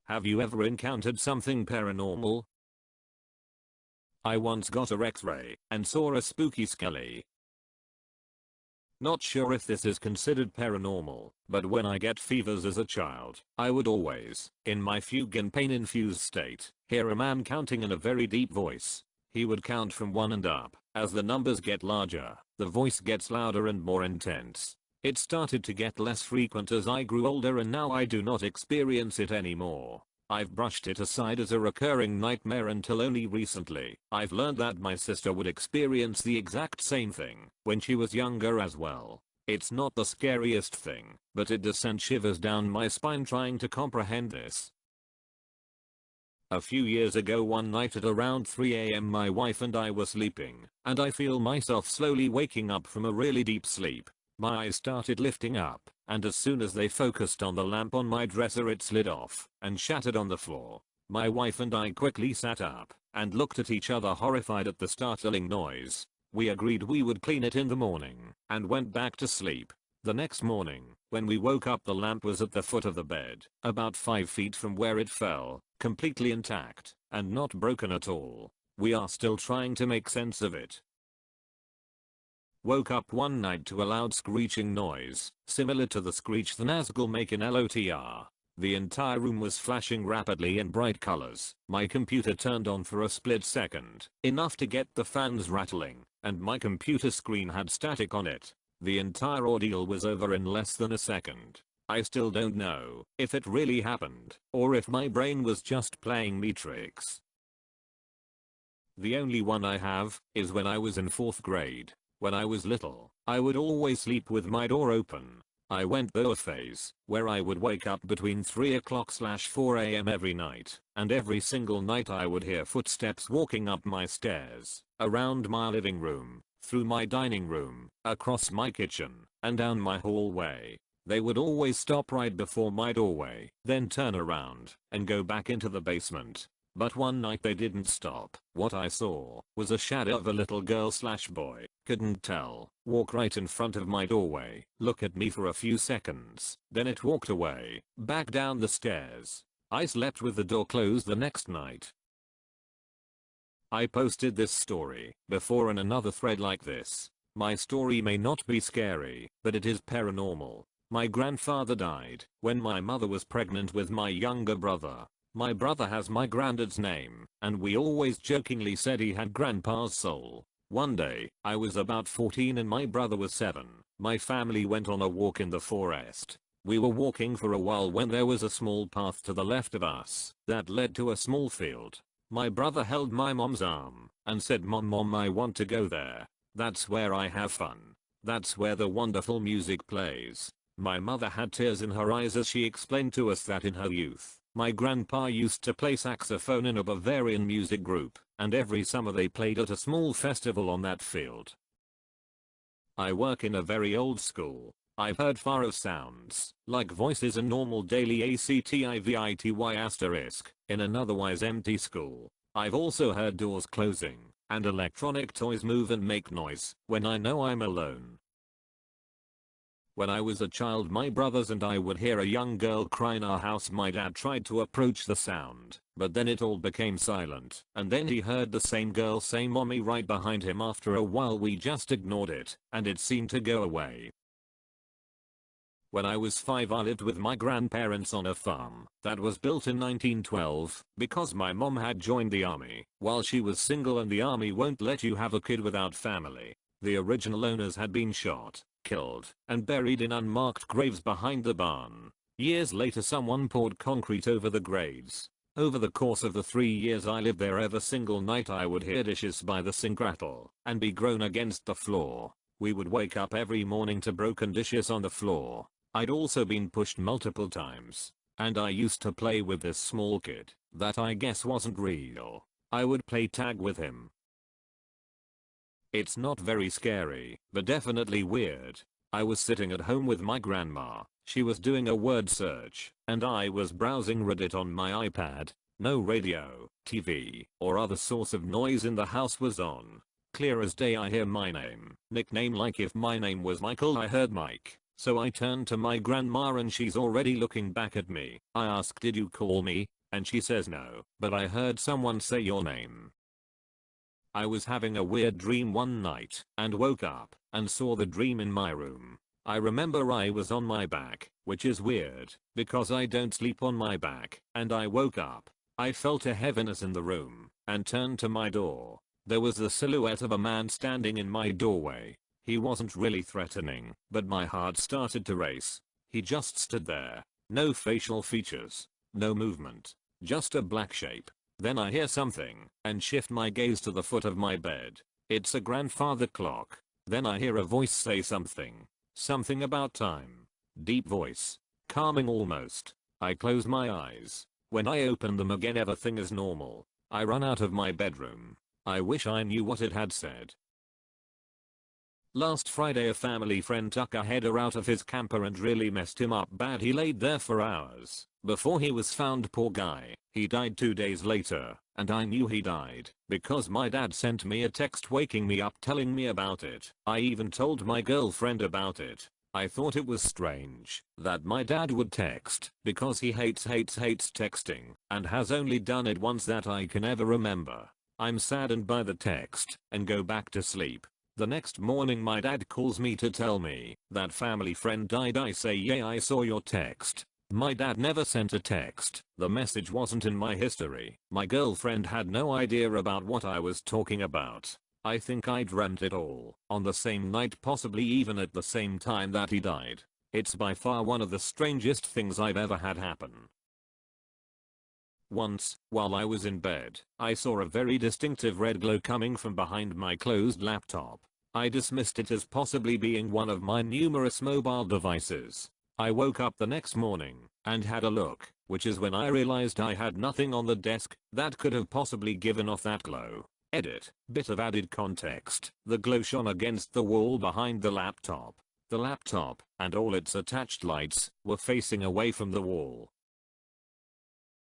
Have you ever encountered something paranormal? I once got a X-ray and saw a spooky skelly. Not sure if this is considered paranormal, but when I get fevers as a child, I would always, in my fugue and pain-infused state, hear a man counting in a very deep voice. He would count from 1 and up. As the numbers get larger, the voice gets louder and more intense. It started to get less frequent as I grew older, and now I do not experience it anymore. I've brushed it aside as a recurring nightmare until only recently I've learned that my sister would experience the exact same thing when she was younger as well. It's not the scariest thing, but it does send shivers down my spine trying to comprehend this. A few years ago, one night at around 3 AM, my wife and I were sleeping, and I feel myself slowly waking up from a really deep sleep. My eyes started lifting up, and as soon as they focused on the lamp on my dresser, it slid off and shattered on the floor. My wife and I quickly sat up and looked at each other, horrified at the startling noise. We agreed we would clean it in the morning and went back to sleep. The next morning, when we woke up, the lamp was at the foot of the bed, about 5 feet from where it fell, completely intact and not broken at all. We are still trying to make sense of it. Woke up one night to a loud screeching noise, similar to the screech the Nazgul make in LOTR. The entire room was flashing rapidly in bright colors. My computer turned on for a split second, enough to get the fans rattling, and my computer screen had static on it. The entire ordeal was over in less than a second. I still don't know if it really happened, or if my brain was just playing me tricks. The only one I have is when I was in 4th grade. When I was little, I would always sleep with my door open. I went through a phase where I would wake up between 3 o'clock/4 AM every night, and every single night I would hear footsteps walking up my stairs, around my living room, through my dining room, across my kitchen, and down my hallway. They would always stop right before my doorway, then turn around and go back into the basement. But one night they didn't stop. What I saw was a shadow of a little girl/boy, couldn't tell, walk right in front of my doorway, look at me for a few seconds, then it walked away, back down the stairs. I slept with the door closed the next night. I posted this story before in another thread like this. My story may not be scary, but it is paranormal. My grandfather died when my mother was pregnant with my younger brother. My brother has my granddad's name, and we always jokingly said he had grandpa's soul. One day, I was about 14 and my brother was 7. My family went on a walk in the forest. We were walking for a while when there was a small path to the left of us that led to a small field. My brother held my mom's arm and said, Mom, I want to go there. That's where I have fun. That's where the wonderful music plays." My mother had tears in her eyes as she explained to us that in her youth, my grandpa used to play saxophone in a Bavarian music group, and every summer they played at a small festival on that field. I work in a very old school. I've heard far of sounds, like voices and normal daily activity in an otherwise empty school. I've also heard doors closing, and electronic toys move and make noise when I know I'm alone. When I was a child, my brothers and I would hear a young girl cry in our house. My dad tried to approach the sound, but then it all became silent, and then he heard the same girl say mommy right behind him. After a while we just ignored it, and it seemed to go away. When I was 5, I lived with my grandparents on a farm that was built in 1912 because my mom had joined the army while she was single, and the army won't let you have a kid without family. The original owners had been shot, killed, and buried in unmarked graves behind the barn. Years later someone poured concrete over the graves. Over the course of the 3 years I lived there, every single night I would hear dishes by the sink rattle and be grown against the floor. We would wake up every morning to broken dishes on the floor. I'd also been pushed multiple times, and I used to play with this small kid that I guess wasn't real. I would play tag with him. It's not very scary, but definitely weird. I was sitting at home with my grandma. She was doing a word search, and I was browsing Reddit on my iPad. No radio, TV, or other source of noise in the house was on. Clear as day I hear my name, nickname, like if my name was Michael I heard Mike. So I turned to my grandma and she's already looking back at me. I ask, did you call me? And she says no, but I heard someone say your name. I was having a weird dream one night and woke up and saw the dream in my room. I remember I was on my back, which is weird because I don't sleep on my back, and I woke up. I felt a heaviness in the room and turned to my door. There was the silhouette of a man standing in my doorway. He wasn't really threatening, but my heart started to race. He just stood there. No facial features. No movement. Just a black shape. Then I hear something and shift my gaze to the foot of my bed. It's a grandfather clock. Then I hear a voice say something. Something about time. Deep voice. Calming almost. I close my eyes. When I open them again, everything is normal. I run out of my bedroom. I wish I knew what it had said. Last Friday a family friend took a header out of his camper and really messed him up bad. He laid there for hours before he was found, poor guy. He died 2 days later, and I knew he died because my dad sent me a text waking me up telling me about it. I even told my girlfriend about it. I thought it was strange that my dad would text because he hates texting and has only done it once that I can ever remember. I'm saddened by the text and go back to sleep. The next morning my dad calls me to tell me that family friend died. I say, yeah, I saw your text. My dad never sent a text. The message wasn't in my history. My girlfriend had no idea about what I was talking about. I think I dreamt it all on the same night, possibly even at the same time that he died. It's by far one of the strangest things I've ever had happen. Once, while I was in bed, I saw a very distinctive red glow coming from behind my closed laptop. I dismissed it as possibly being one of my numerous mobile devices. I woke up the next morning and had a look, which is when I realized I had nothing on the desk that could have possibly given off that glow. Edit. Bit of added context. The glow shone against the wall behind the laptop. The laptop and all its attached lights were facing away from the wall.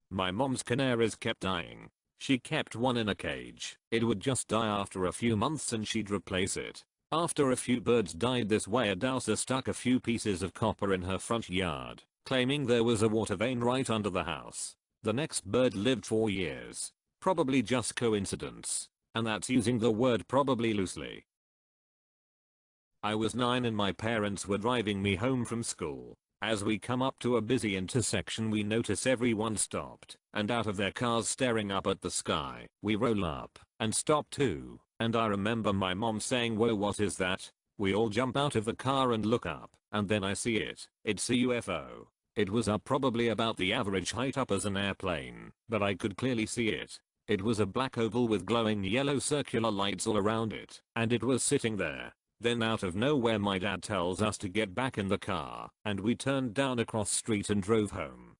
My mom's canaries kept dying. She kept one in a cage. It would just die after a few months and she'd replace it. After a few birds died this way, a dowser stuck a few pieces of copper in her front yard, claiming there was a water vein right under the house. The next bird lived 4 years. Probably just coincidence. And that's using the word probably loosely. I was 9 and my parents were driving me home from school. As we come up to a busy intersection, we notice everyone stopped and out of their cars staring up at the sky. We roll up and stop too, and I remember my mom saying, "Whoa, what is that?" We all jump out of the car and look up, and then I see it. It's a UFO. It was up probably about the average height up as an airplane, but I could clearly see it. It was a black oval with glowing yellow circular lights all around it, and it was sitting there. Then out of nowhere my dad tells us to get back in the car, and we turned down across street and drove home.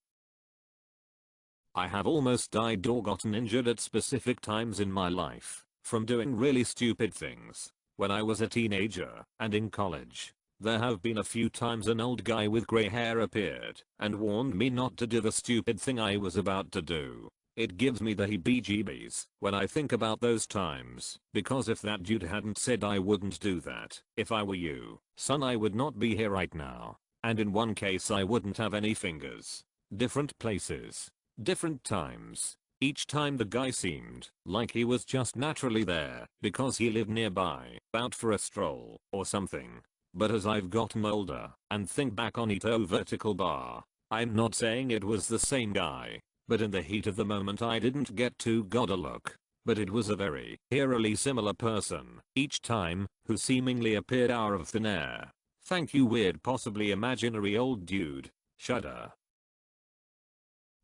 I have almost died or gotten injured at specific times in my life from doing really stupid things. When I was a teenager and in college, there have been a few times an old guy with grey hair appeared and warned me not to do the stupid thing I was about to do. It gives me the heebie-jeebies when I think about those times, because if that dude hadn't said I wouldn't do that, if I were you, son, I would not be here right now. And in one case I wouldn't have any fingers. Different places. Different times. Each time the guy seemed like he was just naturally there because he lived nearby, out for a stroll or something. But as I've gotten older and think back on Ito vertical bar, I'm not saying it was the same guy. But in the heat of the moment I didn't get to god a look. But it was a very eerily similar person each time who seemingly appeared out of thin air. Thank you, weird possibly imaginary old dude. Shudder.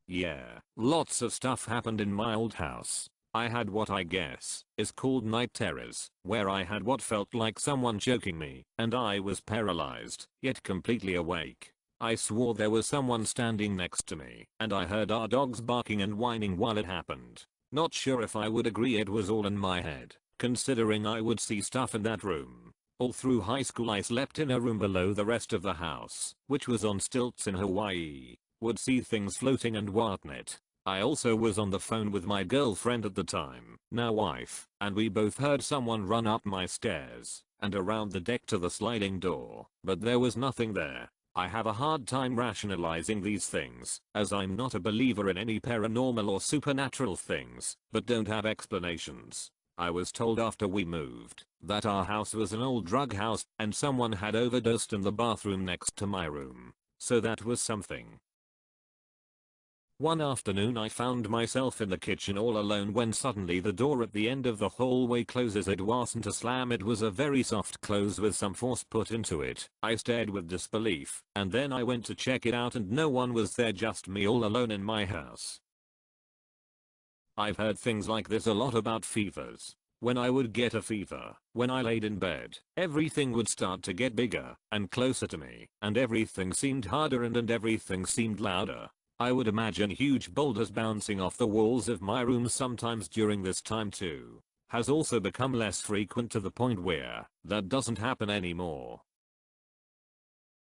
Yeah, lots of stuff happened in my old house. I had what I guess is called night terrors, where I had what felt like someone choking me, and I was paralyzed, yet completely awake. I swore there was someone standing next to me, and I heard our dogs barking and whining while it happened. Not sure if I would agree it was all in my head, considering I would see stuff in that room. All through high school I slept in a room below the rest of the house, which was on stilts in Hawaii. Would see things floating and whatnot. I also was on the phone with my girlfriend at the time, now wife, and we both heard someone run up my stairs and around the deck to the sliding door, but there was nothing there. I have a hard time rationalizing these things, as I'm not a believer in any paranormal or supernatural things, but don't have explanations. I was told after we moved that our house was an old drug house and someone had overdosed in the bathroom next to my room. So that was something. One afternoon I found myself in the kitchen all alone when suddenly the door at the end of the hallway closes. It wasn't a slam, it was a very soft close with some force put into it. I stared with disbelief, and then I went to check it out and no one was there, just me all alone in my house. I've heard things like this a lot about fevers. When I would get a fever, when I laid in bed, everything would start to get bigger and closer to me, and everything seemed harder and everything seemed louder. I would imagine huge boulders bouncing off the walls of my room sometimes during this time too. Has also become less frequent to the point where that doesn't happen anymore.